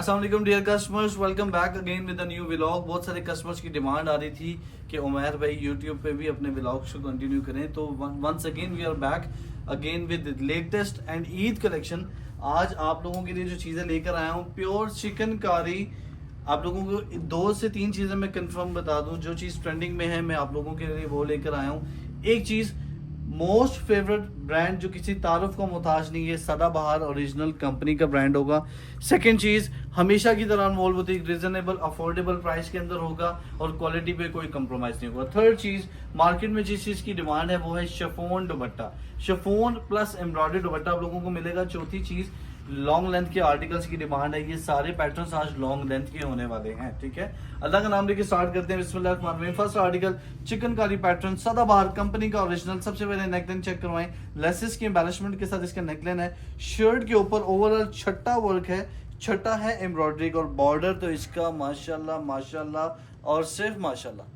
अस्सलाम वालेकुम dear customers, welcome back again with a new vlog. बहुत सारे कस्टमर्स की डिमांड आ रही थी कि उमैर भाई यूट्यूब पे भी अपने व्लॉग्स को कंटिन्यू करें, तो once again we are back again with latest and Eid collection. आज आप लोगों के लिए जो चीज़ें लेकर आया हूँ, प्योर चिकन कारी। आप लोगों को 2 से 3 चीज़ें मैं कंफर्म बता दूं, जो चीज़ ट्रेंडिंग में है मैं आप लोगों के लिए वो लेकर आया हूँ। एक चीज़, मोस्ट फेवरेट ब्रांड जो किसी तारुफ का मोहताज नहीं है, सदाबहार ओरिजिनल कंपनी का ब्रांड होगा। सेकंड चीज़, हमेशा की तरह अनमोल बुटीक रिजनेबल अफोर्डेबल प्राइस के अंदर होगा और क्वालिटी पे कोई कंप्रोमाइज नहीं होगा। थर्ड चीज़, मार्केट में जिस चीज़ की डिमांड है वो है शिफॉन दुपट्टा, शिफॉन प्लस एम्ब्रॉयडरी दुपट्टा आप लोगों को मिलेगा। चौथी चीज़, लॉन्ग लेंथ के आर्टिकल्स की डिमांड है, ये सारे पैटर्न्स आज लॉन्ग लेंथ के होने वाले हैं। ठीक है, अल्लाह का नाम लेके स्टार्ट करते हैं। बिस्मिल्लाह। फर्स्ट आर्टिकल चिकनकारी पैटर्न, सदाबहार कंपनी का ओरिजिनल। सबसे पहले नेकलाइन चेक करवाएं, लेसेस के एम्बेलिशमेंट के साथ इसका नेकलाइन है। शर्ट के ऊपर ओवरऑल छट्टा वर्क है, छठा है एम्ब्रॉयडरी और बॉर्डर तो इसका माशाल्लाह माशाल्लाह और सिर्फ माशाल्लाह।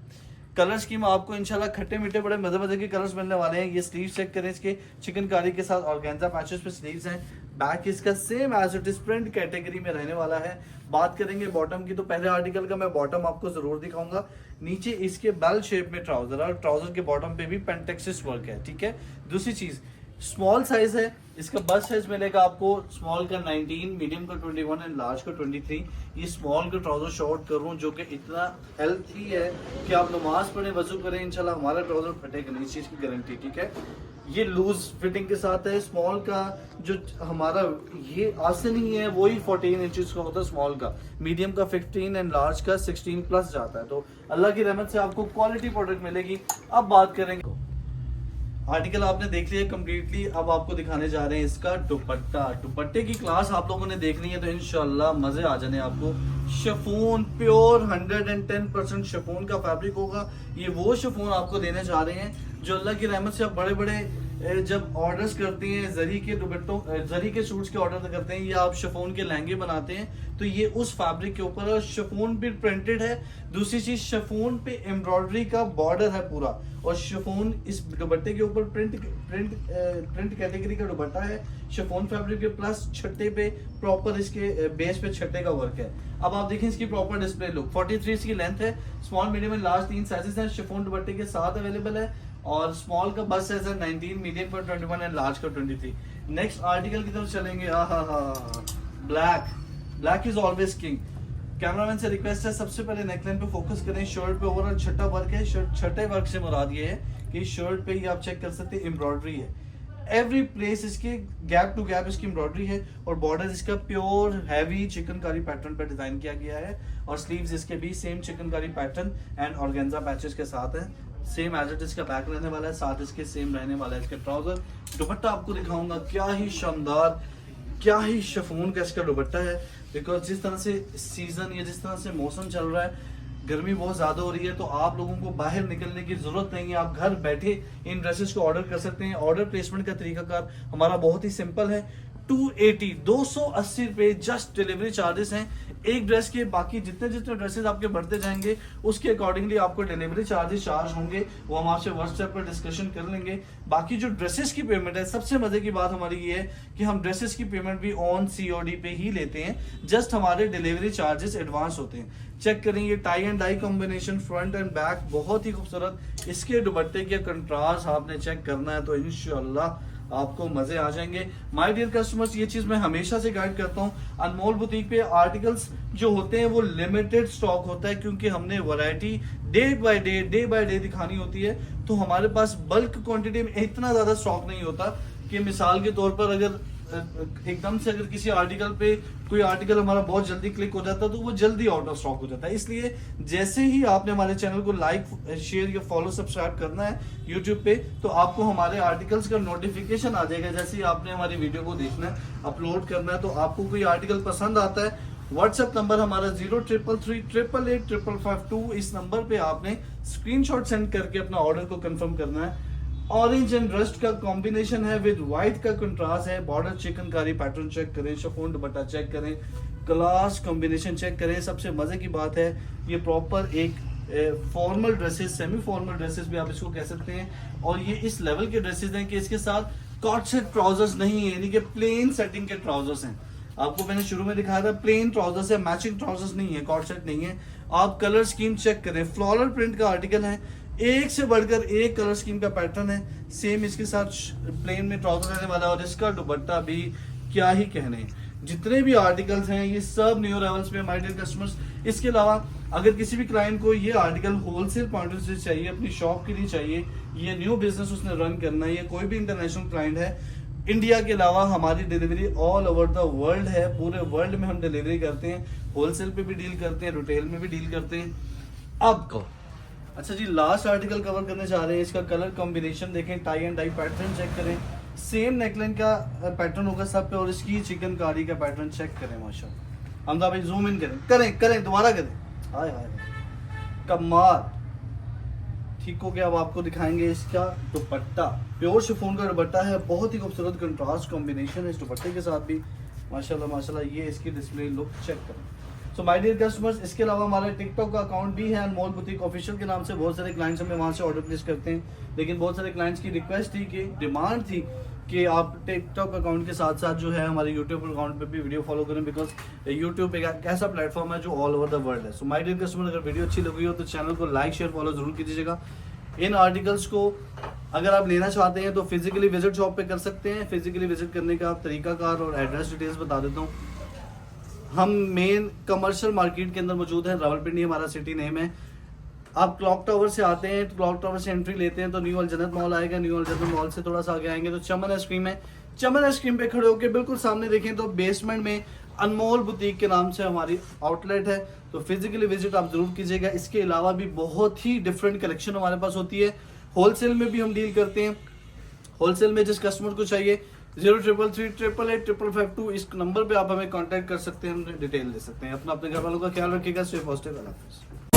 कलर स्कीम आपको इंशाल्लाह खट्टे मीठे बड़े मजे मजे के कलर्स मिलने वाले हैं। ये स्लीव चेक करें इसके, चिकनकारी के साथ ऑर्गेन्जा पैचेस पे स्लीव्स हैं। बैक इसका same as it is print category में रहने वाला है। बात करेंगे बॉटम की, तो पहले आर्टिकल का मैं बॉटम आपको जरूर दिखाऊंगा। नीचे इसके बेल शेप में ट्राउजर और ट्राउजर के बॉटम पे भी पेंटेक्सिस वर्क है। ठीक है, दूसरी चीज, स्मॉल साइज है, इसका बस साइज मिलेगा आपको स्मॉल का 19, मीडियम का 21 एंड लार्ज का 23। ये स्मॉल का ट्राउजर शॉर्ट करूँ जो कि इतना हेल्थी है कि आप नमाज पढ़े वजू करें इंशाल्लाह हमारा ट्राउजर फटेगा नहीं, इस चीज़ की गारंटी। ठीक है, ये लूज फिटिंग के साथ है। स्मॉल का जो हमारा ये आज से नहीं है, वही 14 इंचेस का होता है स्मॉल का, मीडियम का 15 एंड लार्ज का 16 प्लस जाता है। तो अल्लाह की रहमत से आपको क्वालिटी प्रोडक्ट मिलेगी। अब बात करेंगे, आर्टिकल आपने देख लिया कम्प्लीटली, अब आपको दिखाने जा रहे हैं इसका दुपट्टा। दुपट्टे की क्लास आप लोगों ने देखनी है तो इंशाल्लाह मजे आ जाने आपको। शिफॉन प्योर 110% शिफॉन का फैब्रिक होगा। ये वो शिफॉन आपको देने जा रहे हैं जो अल्लाह की रहमत से आप बड़े बड़े जब ऑर्डर्स करते हैं, जरी के दुपट्टों, जरी के सूट्स के ऑर्डर करते हैं या आप शिफॉन के लहंगे बनाते हैं, तो ये उस फैब्रिक के ऊपर शिफॉन पे प्रिंटेड है। दूसरी चीज, शिफॉन पे एम्ब्रॉयडरी का बॉर्डर है पूरा, और शिफॉन इस दुपट्टे के ऊपर प्रिंट कैटेगरी का दुपट्टा है शिफॉन फैब्रिक के, प्लस छट्टे पे प्रॉपर इसके बेस पे छट्टे का वर्क है। अब आप देखें इसकी प्रॉपर डिस्प्ले लुक। 43 इसकी लेंथ है, small medium and large 3 sizes हैं, शिफॉन दुपट्टे के साथ अवेलेबल है। और स्मॉल का बस साइज है 19, मीडियम का 21 एंड लार्ज का 23। नेक्स्ट आर्टिकल की तरफ चलेंगे। Black, black is always king. Cameraman से रिक्वेस्ट है सबसे पहले नेकलाइन पे फोकस करें। शर्ट पे ओवरऑल छठा वर्क है, छठे वर्क से मुराद ये है कि शर्ट पे ही आप चेक कर सकते हैं एम्ब्रॉयडरी है, एवरी प्लेस इसके गैप टू गैप इसकी एम्ब्रॉयडरी है। और बॉर्डर इसका प्योर हैवी चिकनकारी पैटर्न पे डिजाइन किया गया है, और स्लीव्स इसके भी same chikankari pattern and organza patches के साथ है। सेम एज इट इसका बैक रहने वाला है, साथ इसके सेम रहने वाला है इसके ट्राउजर। दुपट्टा आपको दिखाऊंगा, क्या ही शानदार, क्या ही शिफॉन का इसका दुपट्टा है। बिकॉज जिस तरह से सीजन या जिस तरह से मौसम चल रहा है, गर्मी बहुत ज्यादा हो रही है, तो आप लोगों को बाहर निकलने की जरूरत नहीं है, आप घर बैठे इन ड्रेसेस को ऑर्डर कर सकते हैं। ऑर्डर प्लेसमेंट का तरीकाकार हमारा बहुत ही सिंपल है। 280 रुपए जस्ट डिलीवरी चार्जेस हैं एक ड्रेस के। बाकी जितने जितने ड्रेसेस आपके बढ़ते जाएंगे उसके अकॉर्डिंगली आपको डिलीवरी चार्जेस चार्ज होंगे, वो हम आपसे व्हाट्सएप पर डिस्कशन कर लेंगे। बाकी जो ड्रेसेस की पेमेंट है, सबसे मजे की बात हमारी ये है कि हम ड्रेसेस की पेमेंट भी ऑन COD पे ही लेते हैं, जस्ट हमारे डिलीवरी चार्जेस एडवांस होते हैं। चेक करेंगे tie and dye combination, front and back बहुत ही खूबसूरत। इसके दुपट्टे के कंट्रास्ट आपने चेक करना है तो इंशाल्लाह आपको मजे आ जाएंगे। माय डियर कस्टमर्स, ये चीज मैं हमेशा से गाइड करता हूँ, अनमोल बुटीक पे आर्टिकल्स जो होते हैं वो लिमिटेड स्टॉक होता है, क्योंकि हमने वैरायटी डे बाय डे दिखानी होती है। तो हमारे पास बल्क क्वांटिटी में इतना ज्यादा स्टॉक नहीं होता कि मिसाल के तौर पर अगर एकदम से अगर किसी आर्टिकल पे कोई आर्टिकल हमारा बहुत जल्दी क्लिक हो जाता है तो वो जल्दी आउट ऑफ स्टॉक हो जाता है। इसलिए जैसे ही आपने हमारे चैनल को लाइक, शेयर या फॉलो, सब्सक्राइब करना है यूट्यूब पे, तो आपको हमारे आर्टिकल्स का नोटिफिकेशन आ जाएगा। जैसे ही आपने हमारी वीडियो को देखना है, अपलोड करना है, तो आपको कोई आर्टिकल पसंद आता है, व्हाट्सएप नंबर हमारा 0333885552, इस नंबर पे आपने स्क्रीनशॉट सेंड करके अपना ऑर्डर को कंफर्म करना है। ऑरेंज एंड रस्ट का कॉम्बिनेशन है विद व्हाइट का कंट्रास्ट है। बॉर्डर चिकनकारी पैटर्न चेक करें, शिफॉन दुपट्टा चेक करें, क्लास कॉम्बिनेशन चेक करें। सबसे मजे की बात है ये प्रॉपर एक formal dresses, semi formal dresses भी आप इसको कह सकते हैं, और ये इस लेवल के ड्रेसेस हैं कि इसके साथ कॉट सेट ट्राउजर्स नहीं है, यानी कि प्लेन सेटिंग के ट्राउजर्स हैं। आपको मैंने शुरू में दिखाया था प्लेन ट्राउजर्स है, मैचिंग ट्राउजर्स नहीं है, कॉर्ड सेट नहीं है। आप कलर स्कीम चेक करें, फ्लोरल प्रिंट का आर्टिकल है, एक से बढ़कर एक कलर स्कीम का पैटर्न है। सेम इसके साथ प्लेन में ट्राउजर रहने वाला है और इसका दुपट्टा भी क्या ही कहने। जितने भी आर्टिकल्स हैं ये सब न्यू अराइवल्स में माय डियर कस्टमर्स। इसके अलावा अगर किसी भी क्लाइंट को ये article wholesale point of view से चाहिए, अपनी शॉप के लिए चाहिए, ये न्यू बिजनेस उसने रन करना है, ये कोई भी इंटरनेशनल क्लाइंट है, इंडिया के अलावा हमारी delivery all over the world है। पूरे वर्ल्ड में हम डिलीवरी करते हैं, होलसेल पे भी डील करते हैं, रिटेल में भी डील करते हैं। अब को अच्छा जी, लास्ट आर्टिकल कवर करने जा रहे हैं। इसका कलर कॉम्बिनेशन देखें, tie and dye pattern check करें, सेम नेकलाइन का पैटर्न होगा सब पे और इसकी चिकनकारी का पैटर्न चेक करें। माशाल्लाह हमदा भाई जूम इन करें दोबारा करें। हाय हाय कमाल, ठीक हो गया। अब आपको दिखाएंगे इसका दुपट्टा, प्योर शिफॉन का दुपट्टा है, बहुत ही खूबसूरत कंट्रास्ट कॉम्बिनेशन है इस दुपट्टे के साथ भी। माशाल्लाह माशाल्लाह, ये इसकी डिस्प्ले लुक चेक करें। सो माय डियर कस्टमर्स, इसके अलावा हमारा टिकटॉक का अकाउंट भी है, अनमोल बुटीक ऑफिशियल के नाम से। बहुत सारे क्लाइंट्स हमें वहाँ से ऑर्डर प्लेस करते हैं, लेकिन बहुत सारे क्लाइंट्स की रिक्वेस्ट थी कि डिमांड थी कि आप टिकटॉक अकाउंट के साथ साथ जो है हमारे यूट्यूब अकाउंट पे भी वीडियो फॉलो करें, बिकॉज यूट्यूब एक ऐसा प्लेटफॉर्म है जो ऑल ओवर द वर्ल्ड है। सो माय डियर कस्टमर, अगर वीडियो अच्छी लगी हो तो चैनल को लाइक शेयर फॉलो जरूर कीजिएगा। इन आर्टिकल्स को अगर आप लेना चाहते हैं तो फिजिकली विजिट शॉप पे कर सकते हैं। फिजिकली विजिट करने का तरीकाकार और एड्रेस डिटेल्स बता देता हूँ। हम मेन कमर्शियल मार्केट के अंदर मौजूद हैं, रावलपिंडी हमारा सिटी नेम है। आप क्लॉक टावर से आते हैं, क्लॉक टावर से एंट्री लेते हैं तो न्यू अलजन्नत मॉल आएगा। न्यू अलजन्नत मॉल से थोड़ा सा आगे आएंगे तो चमन आइसक्रीम है। चमन आइसक्रीम पे खड़े होकर बिल्कुल सामने देखें तो बेसमेंट में अनमोल बुटीक के नाम से हमारी आउटलेट है, तो फिजिकली विजिट आप जरूर कीजिएगा। इसके अलावा भी बहुत ही डिफरेंट कलेक्शन हमारे पास होती है। होलसेल में भी हम डील करते हैं। होलसेल में जिस कस्टमर को चाहिए 0333888552 इस नंबर पे आप हमें कांटेक्ट कर सकते हैं, हम डिटेल दे सकते हैं। अपना अपने घर वालों का ख्याल रखिएगा। स्टे पॉजिटिव, अल्लाह हाफिज़।